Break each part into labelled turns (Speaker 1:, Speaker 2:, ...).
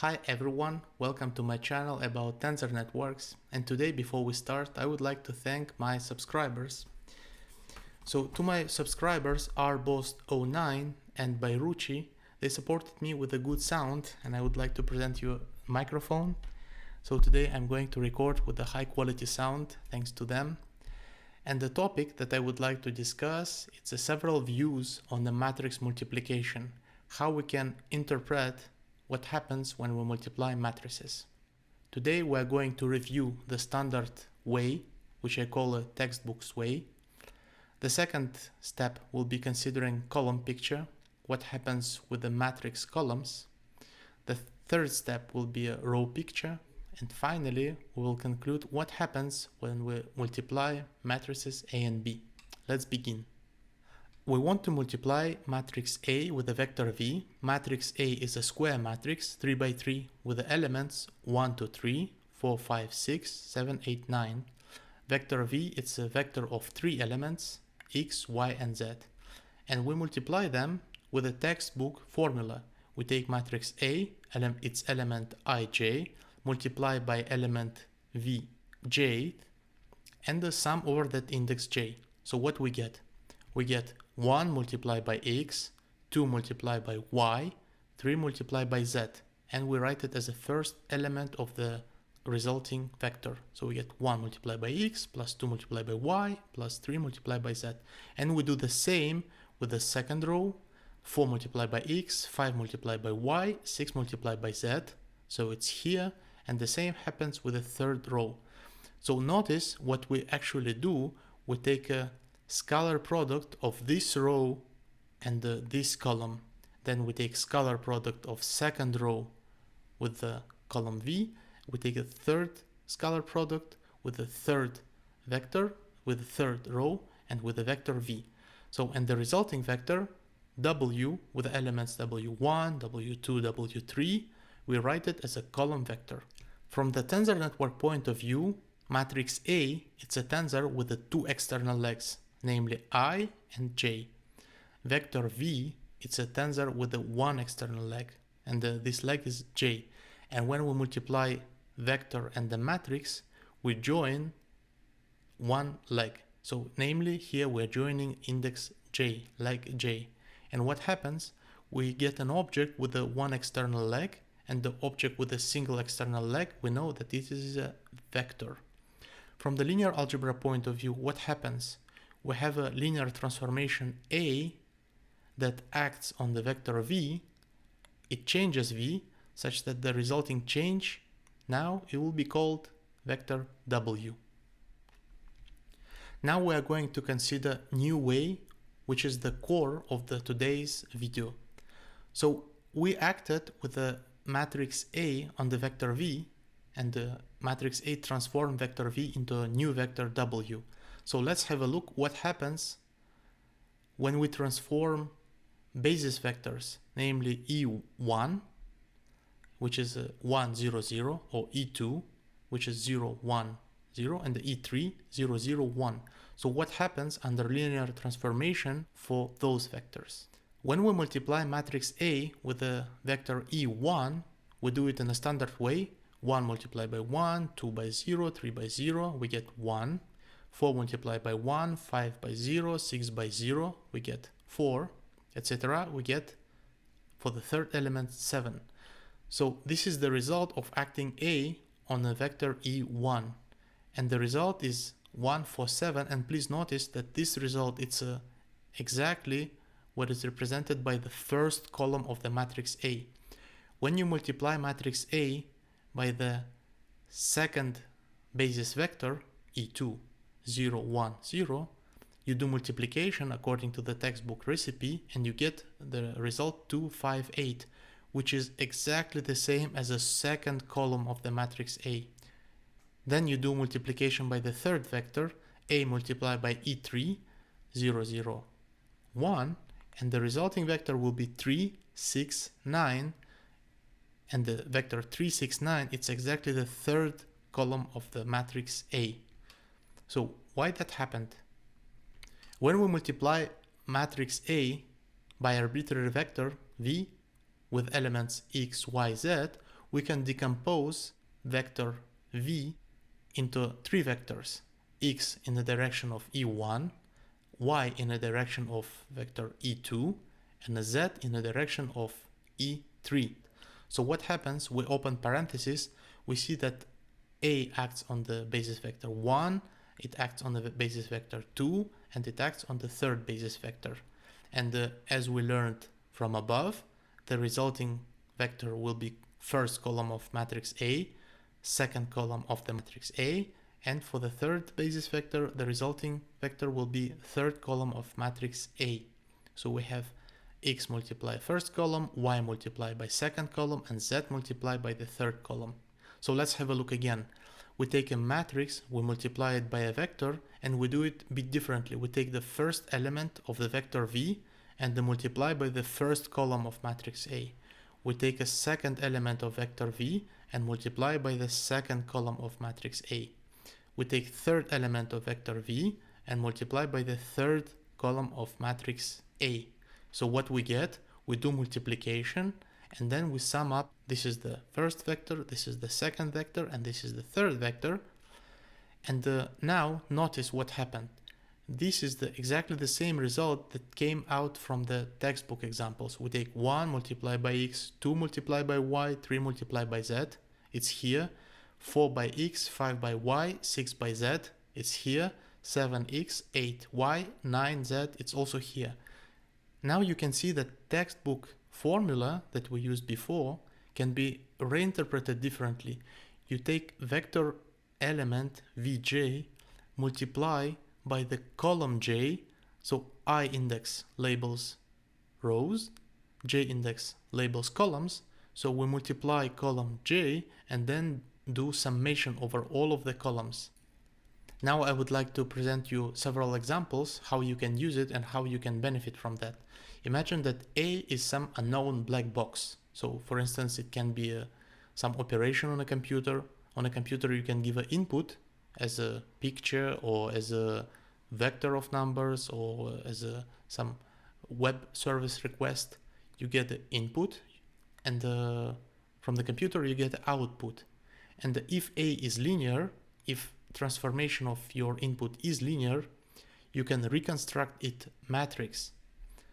Speaker 1: Hi everyone, welcome to my channel about tensor networks, and today before we start I would like to thank my subscribers. So to my subscribers are both 09 and Bairucci. They supported me with a good sound and I would like to present you a microphone. So today I'm going to record with a high quality sound thanks to them. And the topic that I would like to discuss, it's several views on the matrix multiplication, how we can interpret what happens when we multiply matrices. Today we are going to review the standard way, which I call a textbook's way. The second step will be considering column picture, what happens with the matrix columns. The third step will be a row picture. And finally, we will conclude what happens when we multiply matrices A and B. Let's begin. We want to multiply matrix A with a vector V. Matrix A is a square matrix, 3 by 3, with the elements 1, 2, 3, 4, 5, 6, 7, 8, 9. Vector V, it's a vector of 3 elements, x, y, and z. And we multiply them with a textbook formula. We take matrix A, its element ij, multiply by element vj, and the sum over that index j. So what we get? We get 1 multiplied by x, 2 multiplied by y, 3 multiplied by z, and we write it as a first element of the resulting vector. So we get 1 multiplied by x plus 2 multiplied by y plus 3 multiplied by z. And we do the same with the second row, 4 multiplied by x, 5 multiplied by y, 6 multiplied by z. So it's here, and the same happens with the third row. So notice what we actually do. We take a scalar product of this row and this column. Then we take scalar product of second row with the column V. We take a third scalar product with the third vector, with the third row, and with the vector V. So, and the resulting vector W with the elements W1, W2, W3, we write it as a column vector. From the tensor network point of view, matrix A, it's a tensor with the 2 external legs, namely I and j. Vector V, it's a tensor with the 1 external leg, and this leg is j. And when we multiply vector and the matrix, we join one leg. So namely here we're joining index j, leg j. And what happens? We get an object with the 1 external leg, and the object with a single external leg, we know that it is a vector. From the linear algebra point of view, what happens? We have a linear transformation A that acts on the vector V. It changes V such that the resulting change, now it will be called vector W. Now we are going to consider new way, which is the core of today's video. So we acted with a matrix A on the vector V, and the matrix A transformed vector V into a new vector W. So let's have a look what happens when we transform basis vectors, namely E1, which is 1, 0, 0, or E2, which is 0, 1, 0, and the E3, 0, 0, 1. So what happens under linear transformation for those vectors? When we multiply matrix A with the vector E1, we do it in a standard way. 1 multiplied by 1, 2 by 0, 3 by 0, we get 1. 4 multiplied by 1, 5 by 0, 6 by 0, we get 4, etc. We get, for the third element, 7. So this is the result of acting A on a vector E1. And the result is 1, 4, 7. And please notice that this result, it's exactly what is represented by the first column of the matrix A. When you multiply matrix A by the second basis vector, E2, 0, 1, 0, you do multiplication according to the textbook recipe and you get the result 2, 5, 8, which is exactly the same as the second column of the matrix A. Then you do multiplication by the third vector, A multiplied by E3, 0, 0, 1, and the resulting vector will be 3, 6, 9, and the vector 3, 6, 9, it's exactly the third column of the matrix A. So why that happened? When we multiply matrix A by arbitrary vector V with elements x, y, z, we can decompose vector v into three vectors: x in the direction of e1, y in the direction of vector e2, and a z in the direction of e3. So what happens, we open parentheses, we see that a acts on the basis vector 1, it acts on the basis vector 2, and it acts on the third basis vector. And as we learned from above, the resulting vector will be first column of matrix A, second column of the matrix A, and for the third basis vector, the resulting vector will be third column of matrix A. So we have x multiplied first column, y multiplied by second column, and z multiplied by the third column. So let's have a look again. We take a matrix, we multiply it by a vector, and we do it a bit differently. We take the first element of the vector v and multiply by the first column of matrix A. We take a second element of vector v and multiply by the second column of matrix A. We take third element of vector v and multiply by the third column of matrix A. So what we get, we do multiplication, and then we sum up. This is the first vector, this is the second vector, and this is the third vector. And now notice what happened. This is exactly the same result that came out from the textbook examples. We take 1 multiplied by x, 2 multiplied by y, 3 multiplied by z, it's here. 4 by x, 5 by y, 6 by z, it's here. 7x, 8y, 9z, it's also here. Now you can see that textbook formula that we used before can be reinterpreted differently. You take vector element vj, multiply by the column j, so I index labels rows, j index labels columns, so we multiply column j and then do summation over all of the columns. Now I would like to present you several examples how you can use it and how you can benefit from that. Imagine that A is some unknown black box. So for instance, it can be some operation on a computer. On a computer you can give an input as a picture or as a vector of numbers or as some web service request. You get the input, and from the computer you get the output. And if A is linear, if transformation of your input is linear, you can reconstruct it matrix.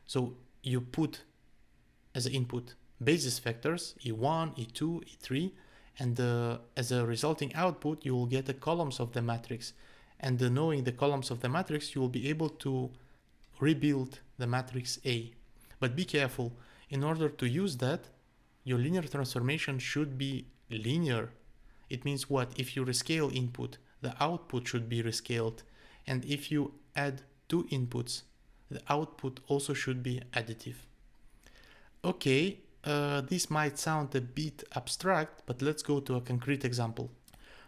Speaker 1: So you put as an input basis vectors e1, e2, e3, and as a resulting output you will get the columns of the matrix. And knowing the columns of the matrix, you will be able to rebuild the matrix A. But be careful, in order to use that, your linear transformation should be linear. It means what? If you rescale input, the output should be rescaled. And if you add two inputs, the output also should be additive. Okay, this might sound a bit abstract, but let's go to a concrete example.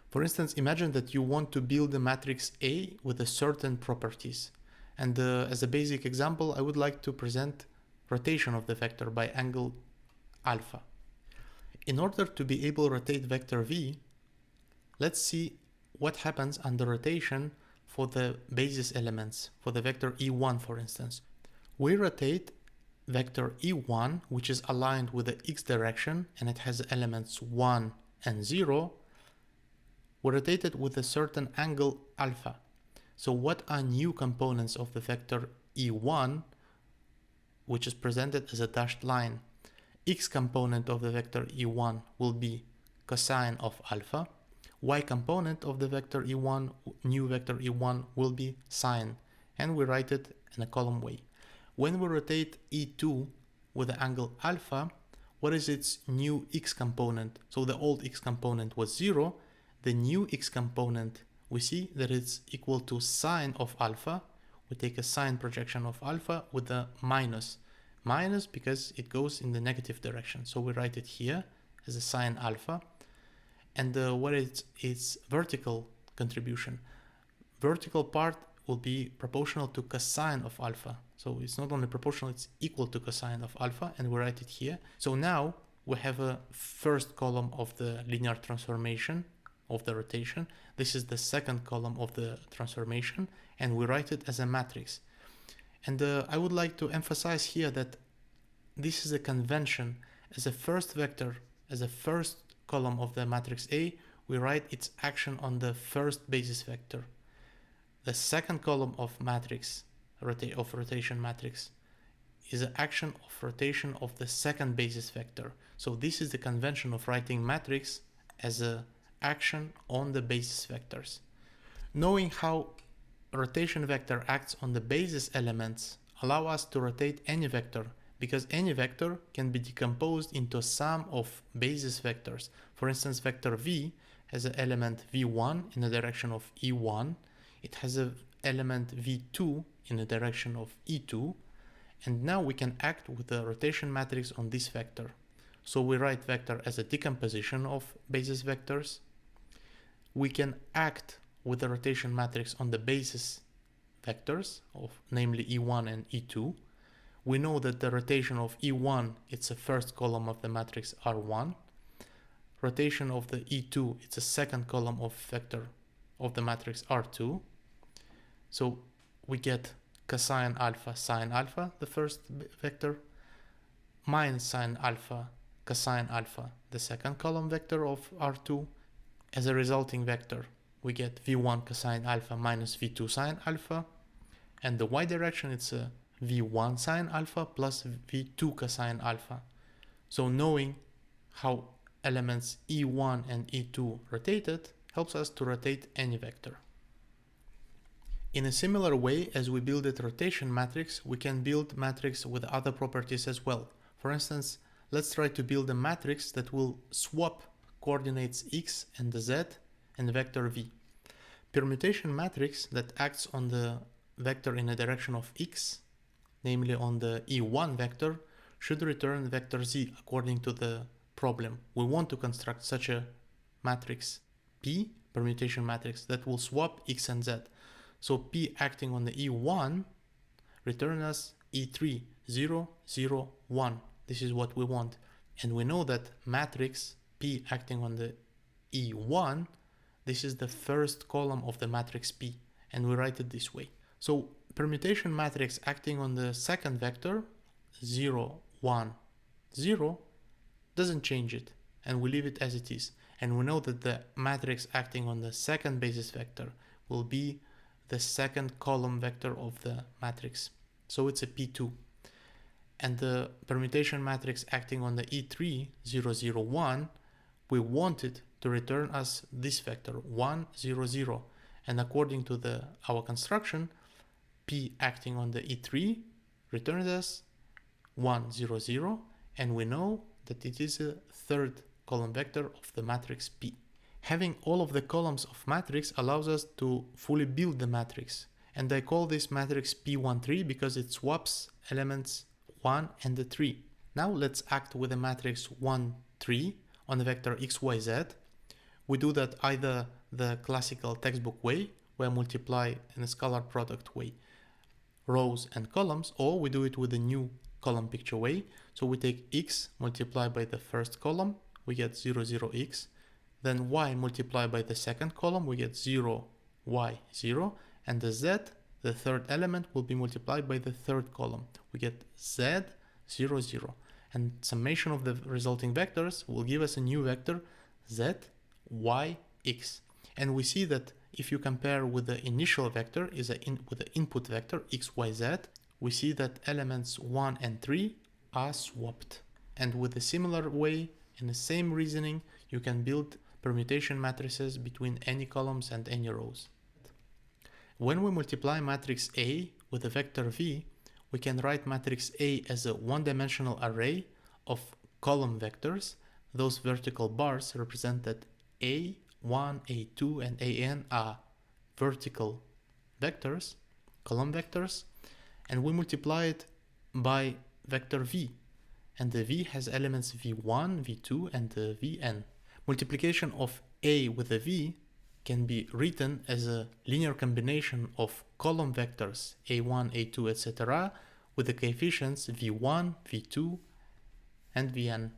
Speaker 1: For instance, imagine that you want to build a matrix A with a certain properties. And as a basic example, I would like to present rotation of the vector by angle alpha. In order to be able to rotate vector v, let's see what happens under rotation for the basis elements, for the vector e1 for instance. We rotate vector e1, which is aligned with the x direction and it has elements 1 and 0. We rotate it with a certain angle alpha. So what are new components of the vector e1, which is presented as a dashed line? X component of the vector e1 will be cosine of alpha. Y component of the vector e1, new vector e1, will be sine, and we write it in a column way. When we rotate e2 with the angle alpha, what is its new x component? So the old x component was 0. The new x component, we see that it's equal to sine of alpha. We take a sine projection of alpha with a minus. Minus because it goes in the negative direction. So we write it here as a sine alpha. And what is its vertical contribution? Vertical part will be proportional to cosine of alpha. So it's not only proportional, it's equal to cosine of alpha, and we write it here. So now we have a first column of the linear transformation of the rotation. This is the second column of the transformation, and we write it as a matrix. And I would like to emphasize here that this is a convention. As a first vector, as a first column of the matrix A, we write its action on the first basis vector. The second column of rotation matrix is an action of rotation of the second basis vector. So this is the convention of writing matrix as an action on the basis vectors. Knowing how rotation vector acts on the basis elements allow us to rotate any vector, because any vector can be decomposed into a sum of basis vectors. For instance, vector v has an element v1 in the direction of e1, it has an element v2 in the direction of e2, and now we can act with the rotation matrix on this vector. So we write vector as a decomposition of basis vectors. We can act with the rotation matrix on the basis vectors of namely e1 and e2. We know that the rotation of e1, it's the first column of the matrix R1. Rotation of the e2, it's a second column of vector of the matrix R2. So we get cosine alpha, sine alpha, the first vector, minus sine alpha, cosine alpha, the second column vector of R2. As a resulting vector, we get v1 cosine alpha minus v2 sine alpha, and the y direction, it's a v1 sine alpha plus v2 cosine alpha. So knowing how elements e1 and e2 rotated helps us to rotate any vector. In a similar way as we build a rotation matrix, we can build matrix with other properties as well. For instance, let's try to build a matrix that will swap coordinates x and the z and vector v. Permutation matrix that acts on the vector in the direction of x, namely on the e1 vector, should return vector z according to the problem. We want to construct such a matrix P, permutation matrix, that will swap x and z. So P acting on the E1 return us E3, 0, 0, 1. This is what we want. And we know that matrix P acting on the E1, this is the first column of the matrix P, and we write it this way. So permutation matrix acting on the second vector, 0, 1, 0, doesn't change it, and we leave it as it is. And we know that the matrix acting on the second basis vector will be the second column vector of the matrix. So it's a P2. And the permutation matrix acting on the E3, 0, 0, 1, we want it to return us this vector, 1, 0, 0. And according to our construction, P acting on the E3 returns us 1, 0, 0, and we know that it is a third column vector of the matrix P. Having all of the columns of matrix allows us to fully build the matrix. And I call this matrix P13 because it swaps elements 1 and the 3. Now let's act with the matrix 1, 3 on the vector x, y, z. We do that either the classical textbook way, where I multiply in a scalar product way rows and columns, or we do it with the new column picture way. So we take x multiplied by the first column, we get 0, 0, x. Then y multiplied by the second column, we get 0, y, 0. And the z, the third element, will be multiplied by the third column. We get z, 0, 0. And summation of the resulting vectors will give us a new vector, z, y, x. And we see that if you compare with the initial vector with the input vector, x, y, z, we see that elements 1 and 3 are swapped. And with a similar way, in the same reasoning, you can build permutation matrices between any columns and any rows. When we multiply matrix A with a vector V, we can write matrix A as a one-dimensional array of column vectors. Those vertical bars represent that A1, A2, and AN are vertical vectors, column vectors, and we multiply it by vector V, and the V has elements V1, V2, and the Vn. Multiplication of A with a V can be written as a linear combination of column vectors A1, A2, etc. with the coefficients V1, V2, and Vn.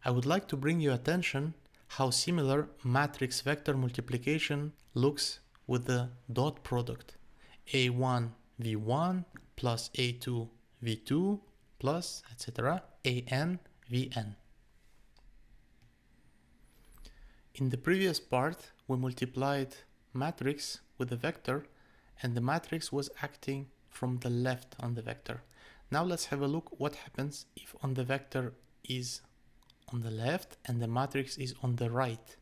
Speaker 1: I would like to bring your attention how similar matrix vector multiplication looks with the dot product A1, V1 plus A2, V2 plus etc. AN, Vn. In the previous part, we multiplied matrix with a vector, and the matrix was acting from the left on the vector. Now let's have a look what happens if on the vector is on the left and the matrix is on the right.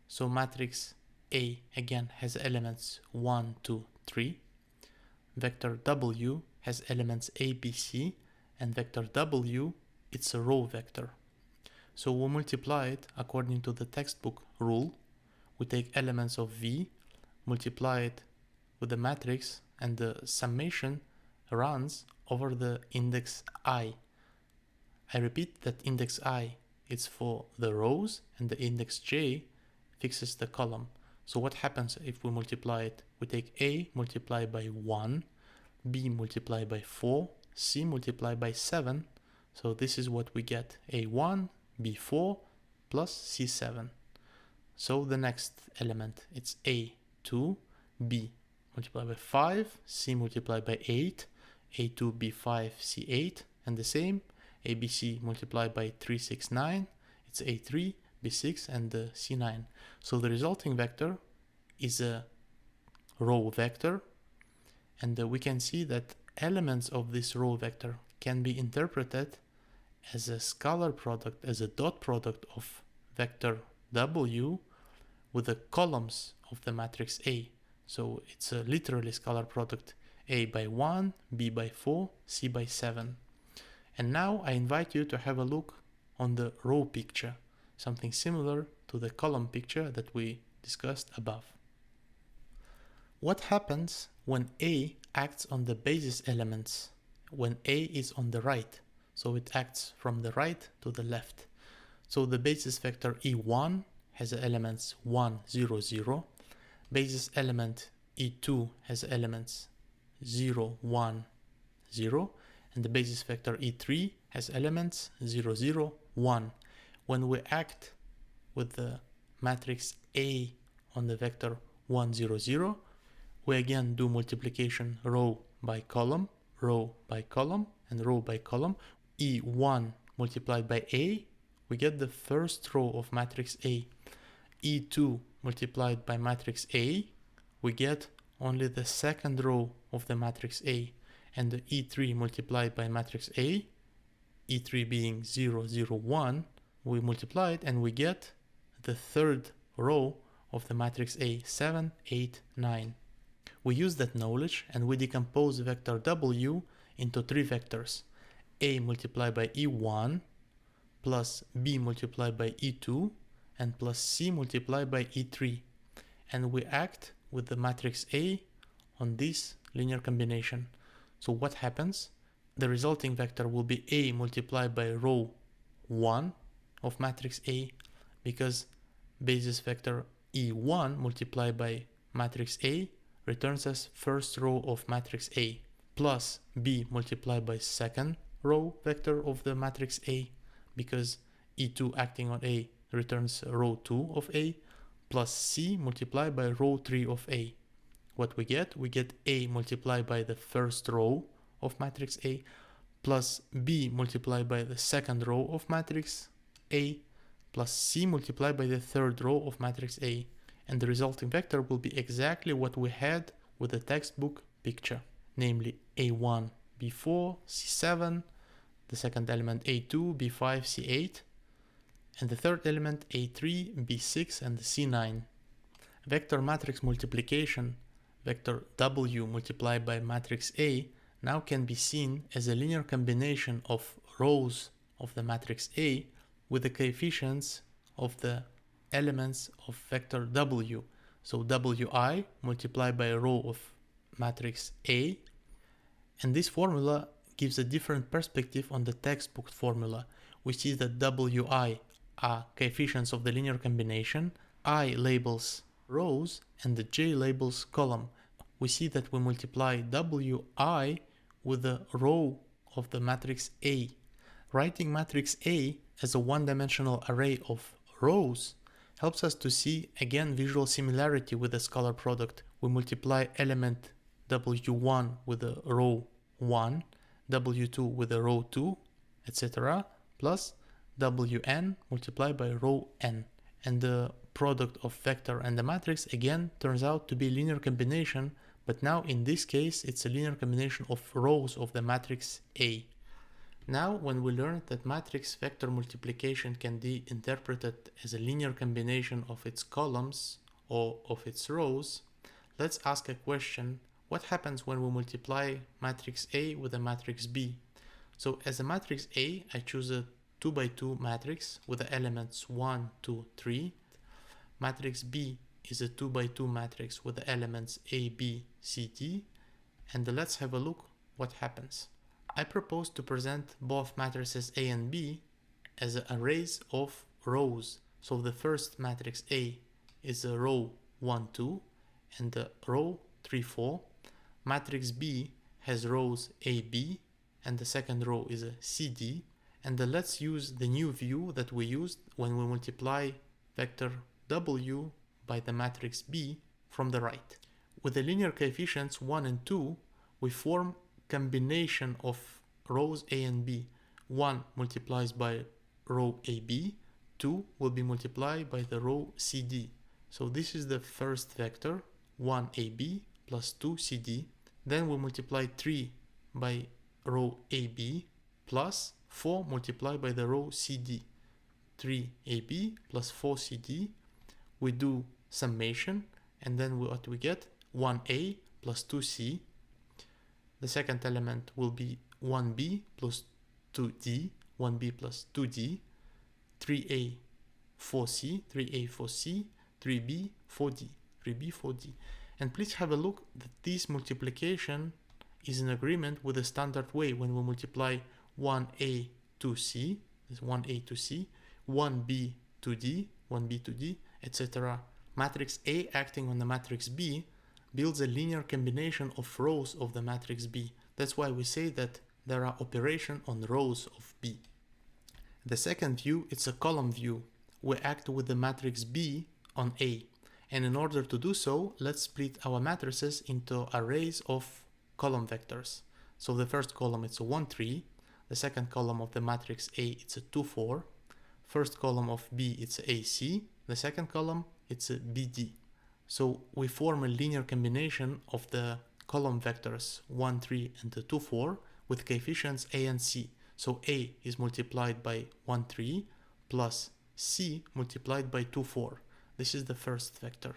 Speaker 1: So matrix A again has elements 1, 2, 3. Vector W has elements A, B, C, and vector W, it's a row vector. So we multiply it according to the textbook rule. We take elements of V, multiply it with the matrix, and the summation runs over the index I. I repeat that index I is for the rows and the index J fixes the column. So what happens if we multiply it? We take A multiplied by 1, B multiplied by 4, C multiplied by 7. So this is what we get, A1, B4 plus C7. So the next element, it's A2, B multiplied by 5, C multiplied by 8, A2, B5, C8, and the same, ABC multiplied by 3, 6, 9, it's A3, B6, and C9. So the resulting vector is a row vector, and we can see that elements of this row vector can be interpreted as a scalar product, as a dot product of vector W with the columns of the matrix A. So it's a literally scalar product, A by 1, B by 4, C by 7. And now I invite you to have a look on the row picture, something similar to the column picture that we discussed above. What happens when A acts on the basis elements, when A is on the right? So it acts from the right to the left. So the basis vector E1 has elements 1, 0, 0. Basis element E2 has elements 0, 1, 0. And the basis vector E3 has elements 0, 0, 1. When we act with the matrix A on the vector 1, 0, 0, we again do multiplication row by column, and row by column. E1 multiplied by A, we get the first row of matrix A. E2 multiplied by matrix A, we get only the second row of the matrix A. And the E3 multiplied by matrix A, E3 being 0, 0, 1, we multiply it and we get the third row of the matrix A, 7, 8, 9. We use that knowledge and we decompose vector W into three vectors. A multiplied by E1 plus B multiplied by E2 and plus C multiplied by E3. And we act with the matrix A on this linear combination. So what happens? The resulting vector will be A multiplied by row 1 of matrix A, because basis vector E1 multiplied by matrix A returns us first row of matrix A, plus B multiplied by second row vector of the matrix A, because E2 acting on A returns row 2 of A, plus C multiplied by row 3 of A. What we get? We get A multiplied by the first row of matrix A, plus B multiplied by the second row of matrix A, plus C multiplied by the third row of matrix A. And the resulting vector will be exactly what we had with the textbook picture, namely A1, B4, C7, the second element A2, B5, C8, and the third element A3, B6, and C9. Vector matrix multiplication, vector W multiplied by matrix A, now can be seen as a linear combination of rows of the matrix A with the coefficients of the elements of vector W. So Wi multiplied by a row of matrix A, and this formula gives a different perspective on the textbook formula. We see that Wi are coefficients of the linear combination, I labels rows, and the J labels column. We see that we multiply Wi with the row of the matrix A. Writing matrix A as a one-dimensional array of rows helps us to see again visual similarity with the scalar product. We multiply element W1 with the row 1, W2 with the row 2, etc. plus Wn multiplied by row n. And the product of vector and the matrix again turns out to be linear combination, but now in this case it's a linear combination of rows of the matrix A. Now when we learned that matrix vector multiplication can be interpreted as a linear combination of its columns or of its rows, let's ask a question: what happens when we multiply matrix A with a matrix B? So as a matrix A, I choose a 2 by 2 matrix with the elements 1, 2, 3. Matrix B is a 2 by 2 matrix with the elements A, B, C, D. And let's have a look what happens. I propose to present both matrices A and B as arrays of rows. So the first matrix A is a row 1, 2 and the row 3, 4. Matrix B has rows A, B and the second row is a C, D. And let's use the new view that we used when we multiply vector W by the matrix B from the right. With the linear coefficients 1 and 2, we form combination of rows A and B. 1 multiplies by row AB, 2 will be multiplied by the row CD. So this is the first vector, 1AB plus 2CD. Then we multiply 3 by row AB plus 4 multiplied by the row CD. 3AB plus 4CD. We do summation and then what we get? 1A plus 2C. The second element will be 1B plus 2D, 1B plus 2D, 3A, 4C, 3A, 4C, 3B, 4D, 3B, 4D. And please have a look that this multiplication is in agreement with the standard way when we multiply 1A to C, this 1A to C, 1B to D, 1B to D, etc. Matrix A acting on the matrix B builds a linear combination of rows of the matrix B. That's why we say that there are operations on rows of B. The second view, it's a column view. We act with the matrix B on A. And in order to do so, let's split our matrices into arrays of column vectors. So the first column it's a 1, 3. The second column of the matrix A it's a 2, 4. First column of B it's AC. The second column it's a BD. So we form a linear combination of the column vectors 1, 3 and 2, 4 with coefficients A and C. So A is multiplied by 1, 3 plus C multiplied by 2, 4. This is the first vector.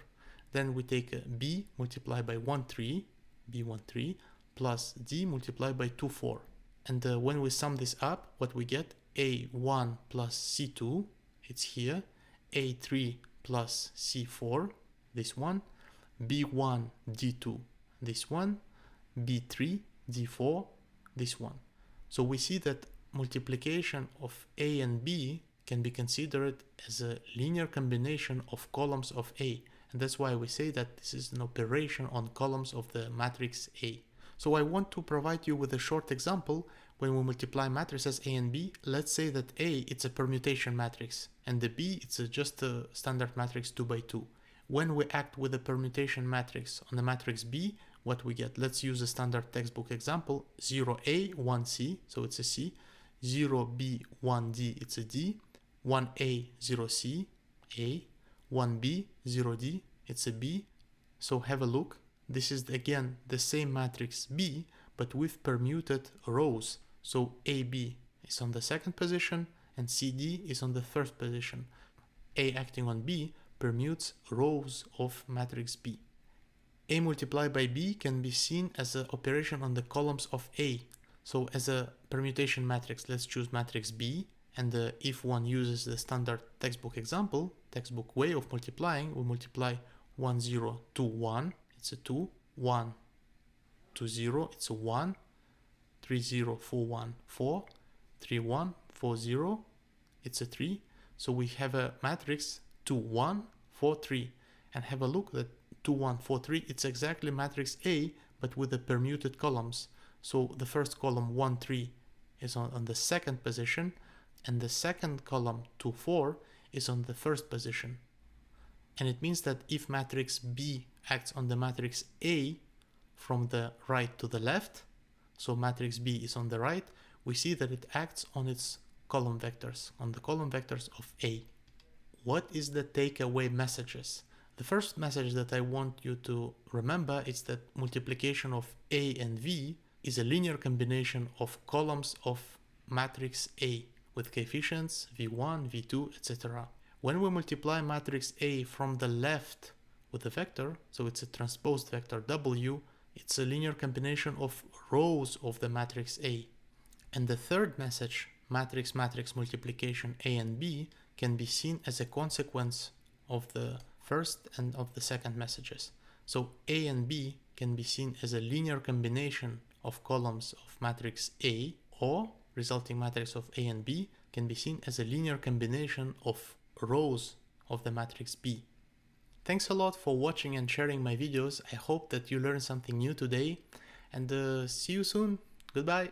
Speaker 1: Then we take B multiplied by 1, 3, B1, 3 plus D multiplied by 2, 4. And when we sum this up, what we get? A1 plus C2, it's here. A3 plus C4, this one. B1, D2, this one. B3, D4, this one. So we see that multiplication of A and B can be considered as a linear combination of columns of A. And that's why we say that this is an operation on columns of the matrix A. So I want to provide you with a short example. When we multiply matrices A and B, let's say that A it's a permutation matrix and the B it's just a standard matrix 2 by 2. When we act with a permutation matrix on the matrix B, what we get? Let's use a standard textbook example. 0A, 1C, so it's a C. 0B, 1D, it's a D. 1A, 0C, A. 1B, 0D, it's a B. So have a look. This is again the same matrix B, but with permuted rows. So AB is on the second position and CD is on the third position. A acting on B permutes rows of matrix B. A multiplied by B can be seen as an operation on the columns of A. So as a permutation matrix, let's choose matrix B. And if one uses the standard textbook example, textbook way of multiplying, we multiply 1, 0, 2, 1, it's a 2, 1, 2, 0, it's a 1, 3, 0, 4, 1, 4, 3, 1, 4, 0, it's a 3. So we have a matrix 2, 1, 4, 3. And have a look that 2, 1, 4, 3, it's exactly matrix A, but with the permuted columns. So the first column 1, 3 is on the second position, and the second column 2, 4 is on the first position. And it means that if matrix B acts on the matrix A from the right to the left, so matrix B is on the right, we see that it acts on its column vectors, on the column vectors of A. what is the takeaway messages? The first message that I want you to remember is that multiplication of A and V is a linear combination of columns of matrix A with coefficients v1, v2, etc. When we multiply matrix A from the left with a vector, so it's a transposed vector W, it's a linear combination of rows of the matrix A. And the third message, matrix-matrix multiplication A and B, can be seen as a consequence of the first and of the second messages. So A and B can be seen as a linear combination of columns of matrix A, or resulting matrix of A and B can be seen as a linear combination of rows of the matrix B. Thanks a lot for watching and sharing my videos. I hope that you learned something new today, and see you soon. Goodbye.